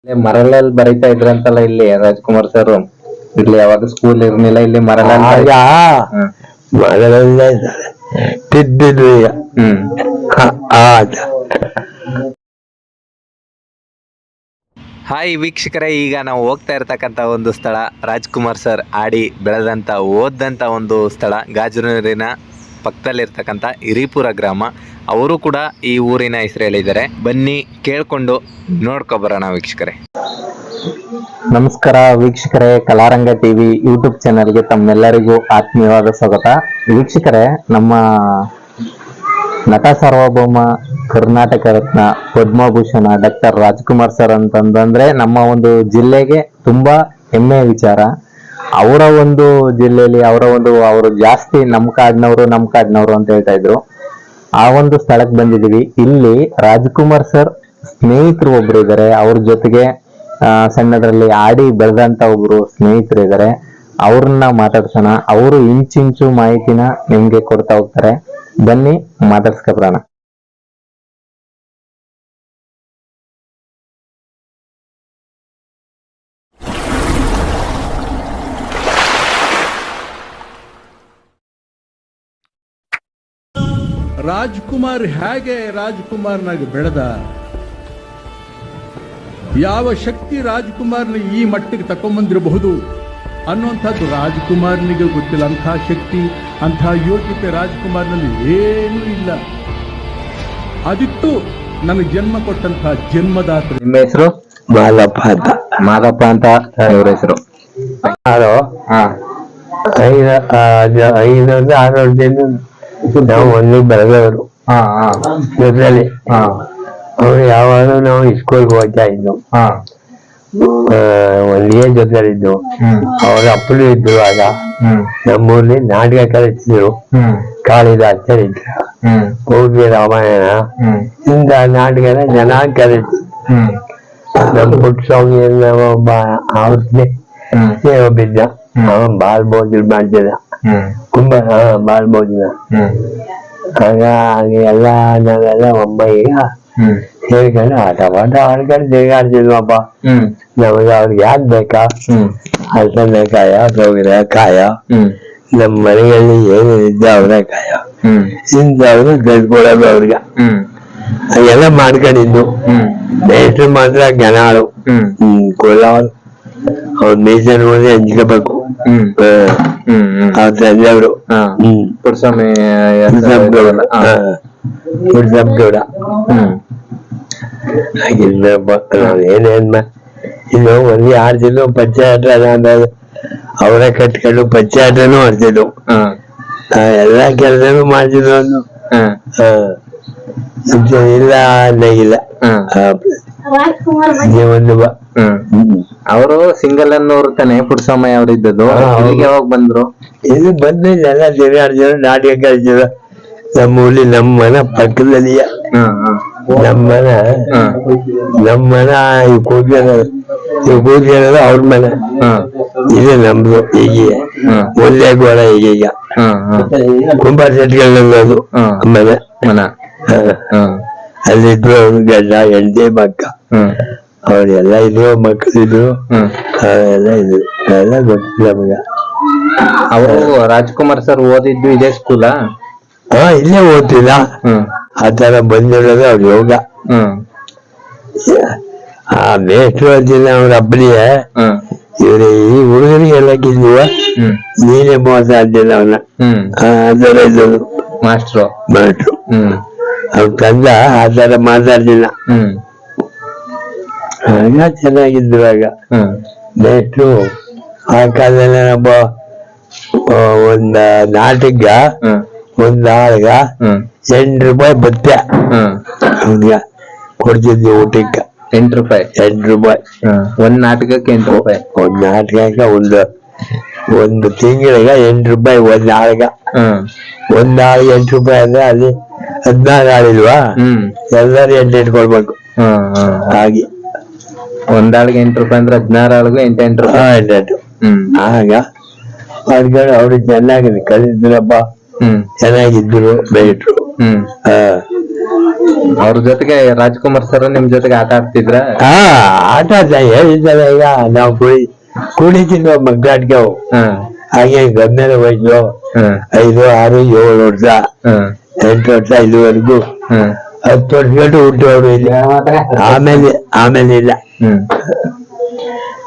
ಮರಳಲ್ಲಿ ಬರೀತಾ ಇದ್ರಂತಲ್ಲ ಇಲ್ಲಿ ರಾಜ್ಕುಮಾರ್ ಸರ್. ಇಲ್ಲಿ ಯಾವಾಗ ಸ್ಕೂಲ್ ಇರ್ಲಿಲ್ಲ, ಇಲ್ಲಿ ಮರಳಲ್ಲಿ ಮರಳೆಲ್ಲ ತಿದ್ದಿದ್ರು ಈಗ. ಹಾಯ್ ವೀಕ್ಷಕರೇ, ಈಗ ನಾವು ಹೋಗ್ತಾ ಇರ್ತಕ್ಕಂಥ ಒಂದು ಸ್ಥಳ ರಾಜ್ಕುಮಾರ್ ಸರ್ ಆಡಿ ಬೆಳೆದಂಥ ಓದಂಥ ಒಂದು ಸ್ಥಳ. ಗಾಜನೂರಿನ ಪಕ್ಕದಲ್ಲಿರ್ತಕ್ಕಂಥ ಹಿರಿಪುರ ಗ್ರಾಮ. ಅವರು ಕೂಡ ಈ ಊರಿನ ಹೆಸರು ಹೇಳಿದ್ದಾರೆ. ಬನ್ನಿ ಕೇಳ್ಕೊಂಡು ನೋಡ್ಕೊಬರೋಣ ವೀಕ್ಷಕರೇ. ನಮಸ್ಕಾರ ವೀಕ್ಷಕರೇ, ಕಲಾರಂಗ ಟಿವಿ ಯೂಟ್ಯೂಬ್ ಚಾನೆಲ್ಗೆ ತಮ್ಮೆಲ್ಲರಿಗೂ ಆತ್ಮೀಯವಾದ ಸ್ವಾಗತ. ವೀಕ್ಷಕರೇ, ನಮ್ಮ ನಟ ಸಾರ್ವಭೌಮ ಕರ್ನಾಟಕ ರತ್ನ ಪದ್ಮಭೂಷಣ ಡಾಕ್ಟರ್ ರಾಜ್ಕುಮಾರ್ ಸರ್ ಅಂತಂದ್ರೆ ನಮ್ಮ ಒಂದು ಜಿಲ್ಲೆಗೆ ತುಂಬಾ ಹೆಮ್ಮೆಯ ವಿಚಾರ. ಅವರ ಒಂದು ಜಿಲ್ಲೆಯಲ್ಲಿ ಅವರು ಜಾಸ್ತಿ ನಮ್ಮ ಕಾಡ್ನವರು ಅಂತ ಹೇಳ್ತಾ ಇದ್ರು. ಆ ಒಂದು ಸ್ಥಳಕ್ಕೆ ಬಂದಿದೀವಿ. ಇಲ್ಲಿ ರಾಜ್ಕುಮಾರ್ ಸರ್ ಸ್ನೇಹಿತರು ಒಬ್ರು ಇದ್ದಾರೆ. ಅವ್ರ ಜೊತೆಗೆ ಸಣ್ಣದ್ರಲ್ಲಿ ಆಡಿ ಬೆಳೆದಂತ ಒಬ್ರು ಸ್ನೇಹಿತರು ಇದ್ದಾರೆ. ಅವ್ರನ್ನ ಮಾತಾಡ್ಸೋಣ. ಅವರು ಇಂಚಿಂಚು ಮಾಹಿತಿನ ನಿಮ್ಗೆ ಕೊಡ್ತಾ ಹೋಗ್ತಾರೆ. ಬನ್ನಿ ಮಾತಾಡ್ಸ್ಕೊಬರೋಣ. ರಾಜ್ಕುಮಾರ್ ಹೇಗೆ ರಾಜ್ಕುಮಾರ್ನಾಗಿ ಬೆಳೆದ, ಯಾವ ಶಕ್ತಿ ರಾಜ್ಕುಮಾರ್ನ ಈ ಮಟ್ಟಿಗೆ ತಕೊಂಬಂದಿರಬಹುದು ಅನ್ನುವಂಥದ್ದು ರಾಜ್ಕುಮಾರ್ನಿಗೆ ಗೊತ್ತಿಲ್ಲ. ಅಂಥ ಶಕ್ತಿ, ಅಂಥ ಯೋಗ್ಯತೆ ರಾಜ್ಕುಮಾರ್ನಲ್ಲಿ ಏನೂ ಇಲ್ಲ. ಅದಿತ್ತು ನನಗೆ ಜನ್ಮ ಕೊಟ್ಟಂಥ ಜನ್ಮದಾತ. ನಿಮ್ಮ ಹೆಸರು? ಮಾದಪ್ಪ ಅಂತ ಇವ್ರ ಹೆಸರು. ಐದರಿಂದ 6 ಜನ ನಾವು ಒಂದು ಬೆಳೆದವರು ಜೊತೆಲಿ. ಅವ್ರು ಯಾವಾಗ ನಾವು ಸ್ಕೂಲ್ಗೆ ಹೋಗ್ತಾ ಇದ್ದು, ಒಂದೇ ಜೊತೆಲಿದ್ದು. ಅವ್ರ ಅಪ್ಪಲು ಇದ್ರು. ಆಗ ನಮ್ಮೂರ್ಲಿ ನಾಟಕ ಕಲಿಸಿದ್ರು. ಕಾಳಿದಾಸರು ಇದ್ರು, ಪೂರ್ವಿ ರಾಮಾಯಣ ಇಂದ ನಾಟಕನ ಚೆನ್ನಾಗಿ ಕಲಿಸಿ. ನಮ್ಮ ಪುಟ್ಟಸ್ವಾಮಿ ಒಬ್ಬ ಅವ್ರನ್ನೇ ಒಬ್ಬಿದ್ದ. ಅವನ್ ಬಾಲ್ ಭೋಜನ ಮಾಡ್ತಿದ್ದ, ಬಾಲ್ ಭೋಜನ. ಆಗ ಎಲ್ಲ ನಾವೆಲ್ಲ ಈಗ ಹೇಳ್ಕೊಂಡು ಆಟ ಆಡ್ಕೊಂಡು ತಿರುಗಾಡ್ತಿದ್ವಪ್ಪ. ನಮಗೆ ಅವ್ರಿಗೆ ಯಾವ್ದು ಬೇಕಾ, ಹಲಸೆಕಾಯ, ತೊಗರೆಕಾಯ, ನಮ್ಮ ಮನೆಯಲ್ಲಿ ಏನು ಇದ್ದ ಅವರೆಕಾಯ ಇಂಥವ್ರು ತೆಗೆದುಕೊಳ್ಳೋದು ಅವ್ರಿಗೆ. ಅದೆಲ್ಲ ಮಾಡ್ಕೊಂಡಿದ್ದು. ಮೇಷ್ಟ್ರು ಮಾತ್ರ ಜ್ಞಾನಾಳು ಕೊಲ್ಲವರು. ಅವ್ರ ಮೇಷನ್ ಹೋದ್ರೆ ಹಂಚ್ಕೋಬೇಕು. ಅವ್ರ ತಂದೆಯವರು ಗೌಡ. ಹಾಗಿಲ್ಲಪ್ಪ, ನಾವೇನೇನ್ ಇನ್ನು ಒಂದೇ 6 ಜನ ಪಂಚಾಯತ್ ಅವರೇ ಕಟ್ಕೊಂಡು ಪಂಚಾಯತನೂ ಮಾಡ್ತಿದ್ವು. ಎಲ್ಲಾ ಕೆಲಸನೂ ಮಾಡ್ತಿದ್ವು. ಒಂದು ಇಲ್ಲ ಅನ್ನಗಿಲ್ಲ. ಒಂದು ಅವರು ಸಿಂಗಲ್ ಅನ್ನೋರು ತಾನೆ ಪುಟ್ಟಸ್ವಾಮಿ ಅವ್ರು ಇದ್ದದ್ದು. ಯಾವಾಗ ಬಂದ್ರು? ಇದು ಬಂದಿಲ್ಲ, ಎಲ್ಲ ತಿರುಗಾಡ್ತಿದ್ರು, ನಾಟಕ ಕಲಿಸಿದ್ರು. ನಮ್ಮ ಊರಲ್ಲಿ ನಮ್ಮ ಮನೆ ಪಕ್ಕದಲ್ಲಿಯ ನಮ್ಮನ ಈ ಕೂದ್ಲು ಅವ್ರ ಮನೆ. ಇದು ನಮ್ದು. ಈಗ ಒಳ್ಳೆ ಗೋಳ ಈಗ ಕುಂಬಾರ ಸೆಟ್ಗಳದು ಮನೆ. ಅಲ್ಲಿದ್ರು ಅವ್ರು ಗಂಡ ಹೆಂಡತಿ ಮಕ್ಕ. ಅವ್ರೆಲ್ಲ ಇದ್ರು, ಮಕ್ಕಳಿದ್ರು, ಎಲ್ಲ ಇದ್ರು. ಎಲ್ಲ ಗೊತ್ತಿಲ್ಲ ನಮಗ. ಅವರು ರಾಜ್ಕುಮಾರ್ ಸರ್ ಓದಿದ್ದು ಇದೇ ಸ್ಕೂಲಾ? ಇಲ್ಲೇ ಓದ್ತಿಲ್ಲ. ಆ ತರ ಬಂದಿರೋದು ಅವ್ರ ಯೋಗ. ಆ ಮೇಷ್ಟ್ರು ಅಂತಿಲ್ಲ ಅವ್ರ ಅಬ್ಬನಿಗೆ. ಇವ್ರ ಈ ಹುಡುಗರಿಗೆ ಎಲ್ಲ ಕಿದ್ವ, ನೀನೇ ಮೋಸ ಅಂತಿಲ್ಲ ಅವನ್ನ. ಆ ತರ ಇದ್ದದು ಮಾಸ್ಟ್ರು. ಅವ್ರ ತಂದ ಆ ತರ ಮಾತಾಡ್ತಿಲ್ಲ. ಆಗ ಚೆನ್ನಾಗಿದ್ರು. ಆಗ ಮೇಷ್ಟ್ರು ಆ ಕಾಲದಲ್ಲಿ ಒಂದ್ ನಾಟಕ, ಒಂದ್ ಆಳ್ಗ 8 ರೂಪಾಯಿ ಬತ್ತೆ ಅವ್ನಿಗೆ ಕೊಡ್ತಿದ್ವಿ ಊಟಕ್ಕೆ. 8 ರೂಪಾಯಿ? 8 ರೂಪಾಯಿ ಒಂದ್ ನಾಟಕಕ್ಕೆ 8 ರೂಪಾಯಿ. ಒಂದ್ ನಾಟಕಕ್ಕೆ ಒಂದು ತಿಂಗಳಿಗೆ 8 ರೂಪಾಯಿ ಒಂದ್ ಆಳ್ಗ. ಒಂದ್ ಆಳ್ಗೆ 8 ರೂಪಾಯಿ ಅಂದ್ರೆ ಅಲ್ಲಿ 16 ಆಳಿಲ್ವಾ, ಎಲ್ಲರೂ 8 ಕೊಡ್ಬೇಕು. ಹಾಗೆ ಒಂದಾಳಿಗೆ 8 ರೂಪಾಯಿ ಅಂದ್ರೆ 16 ಆಳಿಗೂ 8 ರೂಪಾಯಿ. 8. ಆಗ ಅವ್ರಿಗೆ ಅವ್ರು ಚೆನ್ನಾಗಿ ಕಲಿದ್ರಪ್ಪ, ಚೆನ್ನಾಗಿದ್ರು ಮೇಷ್ಟ್ರು. ಅವ್ರ ಜೊತೆಗೆ ರಾಜ್ಕುಮಾರ್ ಸರ್ ನಿಮ್ ಜೊತೆಗೆ ಆಟ ಆಡ್ತಿದ್ರ? ಹಾ, ಆಟ ಹೇಳಿದ್ದಲ್ಲ ಈಗ ನಾವು ಕುಡಿತಿದ್ವು ಮಗ್ಗಾಟ್ಗೆ ಅವು. ಹಾಗೆ ಗಮ್ಯದ ವಯಸ್ಸು 5, 6, 7 ವರ್ಷ 8 ವರ್ಷ ಇಲ್ಲಿವರೆಗೂ 10 ವರ್ಷ ಗಂಟು ಹುಟ್ಟೋರು ಇಲ್ಲಿ. ಆಮೇಲೆ ಇಲ್ಲ,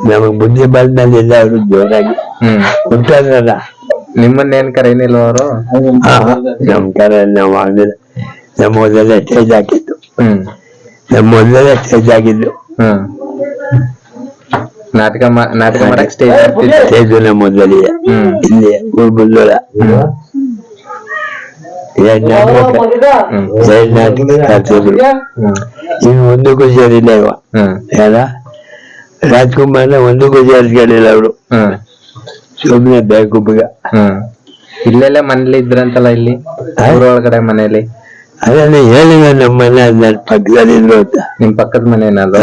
ನಮಗ್ ಬುದ್ಧಿ ಬಂದ್ಮೇಲೆ ಇಲ್ಲ ಅವರು ಜೋರಾಗಿ ಹುಟ್ಟೋದ್ರಲ್ಲ. ನಿಮ್ಮನ್ನ ಏನ್ ಕರೀನಿಲ್ವ ಅವರು? ನಮ್ ಕರೆ ನಾವು ಆಗ್ಲಿಲ್ಲ. ನಮ್ಮ ಮೊದಲೇ ಸ್ಟೇಜ್ ಹಾಕಿದ್ದು, ನಾಟಕ ಮಾಡಕ್ ಸ್ಟೇಜ್ ನಮ್ಮ ಮೊದಲೇ ಇಲ್ಲಿ ಊರ್ಬುಲ್ಲೋಳ 2 ನಾಟಕ ಕಲ್ತಿದ್ರು. ಇನ್ನು ಒಂದಕ್ಕೂ ಸೇರಿಲ್ಲ ಇವ ಯಾರ ರಾಜ್ಕುಮಾರ್ನ ಒಂದಕ್ಕೂ ಸೇರಿಸ್ಕೊಂಡಿಲ್ಲ ಅವರು. ಸುಮ್ನೆ ಬೇಕು ಬೀಗ. ಇಲ್ಲೆಲ್ಲ ಮನೇಲಿ ಇದ್ರಂತಲ್ಲ, ಇಲ್ಲಿ ಊರೊಳಗಡೆ ಮನೇಲಿ? ಅದನ್ನ ಹೇಳಿದ ನಮ್ಮ ಮನೆ ನನ್ನ ಪಕ್ಕದಲ್ಲಿ ಇದ್ರು ಅಂತ. ನಿಮ್ ಪಕ್ಕದ ಮನೆ ಏನಾದ್ರು?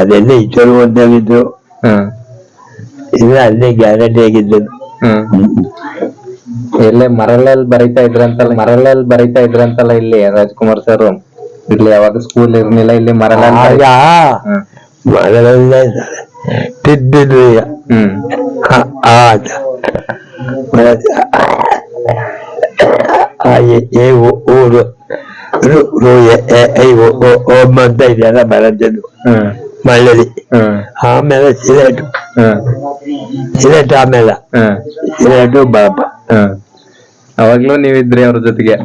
ಅದೆಲ್ಲ ಇಚ್ಚರು ಒಂದಾಗಿದ್ರು. ಇದು ಅಲ್ಲೇ ಗ್ಯಾರಂಟಿ ಆಗಿದ್ದು. ಎಲ್ಲೇ ಮರಳಲ್ಲಿ ಬರೀತಾ ಇದ್ರಂತಲ್ಲ ಇಲ್ಲಿ ರಾಜ್ಕುಮಾರ್ ಸರ್? ಇಲ್ಲಿ ಯಾವಾಗ ಸ್ಕೂಲ್ ಇರ್ಲಿಲ್ಲ, ಇಲ್ಲಿ ಮರಳಲ್ಲಿ ತಿದ್ದಿದ್ರು ಈಗ. ಊರು ಅಂತ ಇದೆಯಲ್ಲ ಬರದ್ದು ಮಳ್ಳಲ್ಲಿ. ಆಮೇಲೆ ಸಿಲೆಟ್ ಆಮೇಲೆ ಸಿಲೆಟು ಬಾಪ. ಅವಾಗ್ಲೂ ನೀವಿದ್ರಿ ಅವ್ರ ಜೊತೆಗೆ?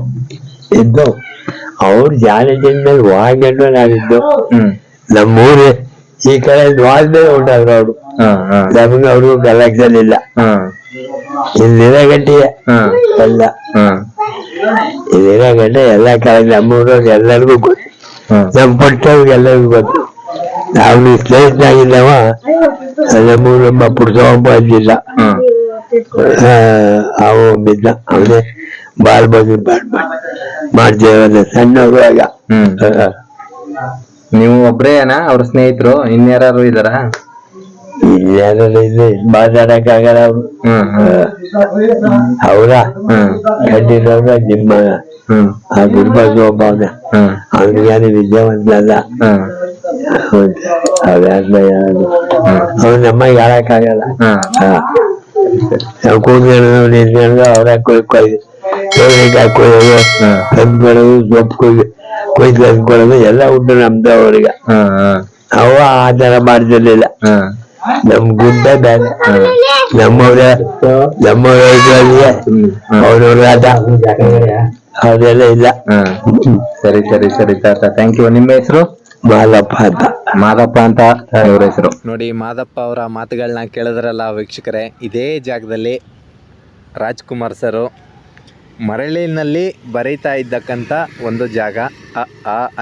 ಇದ್ದು ಅವ್ರು ಜಾಲಿಜಿನ ಮೇಲೆ ವಾಗಂಡು ನಾವಿದ್ದು. ನಮ್ಮೂರು ಈ ಕಡೆ ವಾದ್ಮೇಲೆ ಉಂಟಾದ್ರು ಅವರು. ನಮ್ಗೆ ಅವರು ಕಲೆಕ್ಷನ್ ಇಲ್ಲ. ಇಲ್ಲಿರೋ ಗಂಟೆಗೆ ಎಲ್ಲ ಇಲ್ಲಿರೋ ಗಂಟೆ ಎಲ್ಲ ಕಲೆ ನಮ್ಮೂರವ್ರಿಗೆ ಎಲ್ಲರಿಗೂ ಗೊತ್ತು, ನಮ್ ಪಟ್ಟವ್ರಿಗೆ ಎಲ್ಲರಿಗೂ ಗೊತ್ತು. ನಾವು ಸ್ನೇಹಿತನಾಗಿದ್ದವ ನಮ್ಮೂರಮ್ಮ ಪುಡ್ಸೊಬ್ಬ ಅಂದಿಲ್ಲ, ಅವ ಬಿದ್ದ. ಅವನೇ ಬಾಳ್ ಬಂದು ಮಾಡ್ತೇವಲ್ಲ ಸಣ್ಣವರು ಆಗ. ನೀವು ಒಬ್ರೇನಾ ಅವ್ರ ಸ್ನೇಹಿತರು? ಇನ್ಯಾರು ಇದಾರ? ಇನ್ಯಾರು ಇದೆ, ಮಾತಾಡಕ್ ಆಗಲ್ಲ ಅವ್ರು. ಅವರ ಕಂಡಿರೋರು ನಿಮ್ಮ ಆ ಗುರುಬಾಜು ಒಬ್ಬ ಅವನ, ಅವ್ನಿಗೇನು ವಿದ್ಯಾವಂತ ಅಲ್ಲ. ಅವ್ರು ನಮ್ಮ ಹೇಳಕ್ ಆಗಲ್ಲ. ನಾವು ಕೂತ್ಕೊಂಡು ನಿಂತ್ಕೊಂಡು ಅವ್ರ ಸೋರೆಕಾಯಿ ಕೊಯ್ಯೋದು, ತಂದ್ಕೊಳ್ಳೋದು, ಸೊಪ್ಪು ಕೊಯ್ದು ತಂದ್ಕೊಳ್ಳೋದು ಎಲ್ಲ ಉಂಟು ನಮ್ದು ಅವ್ರಿಗೆ. ಅವ ಆ ತರ ಮಾಡ್ತಿರ್ಲಿಲ್ಲ. ನಮ್ ಗುಡ್ಡ ಬೇರೆ, ನಮ್ಮವ್ರೆ ಅವ್ರವ್ರ ಆಟ ಅದೆಲ್ಲ ಇಲ್ಲ. ಸರಿ ತಾತ, ಥ್ಯಾಂಕ್ ಯು. ನಿಮ್ಮ ಹೆಸರು? ಮಾದಪ್ಪ ಅಂತ ಇವ್ರ ಹೆಸರು. ನೋಡಿ, ಮಾದಪ್ಪ ಅವರ ಮಾತುಗಳನ್ನ ಕೇಳಿದ್ರಲ್ಲ ವೀಕ್ಷಕರೇ. ಇದೇ ಜಾಗದಲ್ಲಿ ರಾಜ್ಕುಮಾರ್ ಸರು ಮರಳಿನಲ್ಲಿ ಬರೀತಾ ಇದ್ದಕ್ಕಂಥ ಒಂದು ಜಾಗ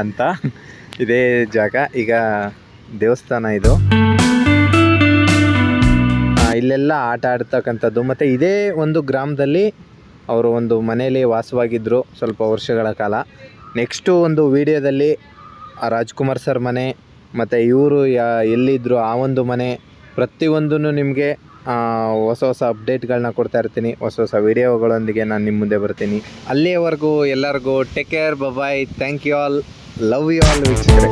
ಅಂತ ಇದೇ ಜಾಗ. ಈಗ ದೇವಸ್ಥಾನ ಇದು. ಇಲ್ಲೆಲ್ಲ ಆಟ ಆಡ್ತಕ್ಕಂಥದ್ದು. ಮತ್ತು ಇದೇ ಒಂದು ಗ್ರಾಮದಲ್ಲಿ ಅವರು ಒಂದು ಮನೆಯಲ್ಲಿ ವಾಸವಾಗಿದ್ದರು ಸ್ವಲ್ಪ ವರ್ಷಗಳ ಕಾಲ. ನೆಕ್ಸ್ಟು ಒಂದು ವಿಡಿಯೋದಲ್ಲಿ ರಾಜ್ಕುಮಾರ್ ಸರ್ ಮನೆ ಮತ್ತು ಇವರು ಎಲ್ಲಿದ್ದರು ಆ ಒಂದು ಮನೆ ಪ್ರತಿಯೊಂದೂ ನಿಮಗೆ ಹೊಸ ಅಪ್ಡೇಟ್ಗಳನ್ನ ಕೊಡ್ತಾ ಇರ್ತೀನಿ. ಹೊಸ ವಿಡಿಯೋಗಳೊಂದಿಗೆ ನಾನು ನಿಮ್ಮ ಮುಂದೆ ಬರ್ತೀನಿ. ಅಲ್ಲಿಯವರೆಗೂ ಎಲ್ಲರಿಗೂ take care, bye, thank you all, love you all ವೀಕ್ಷಕರೇ.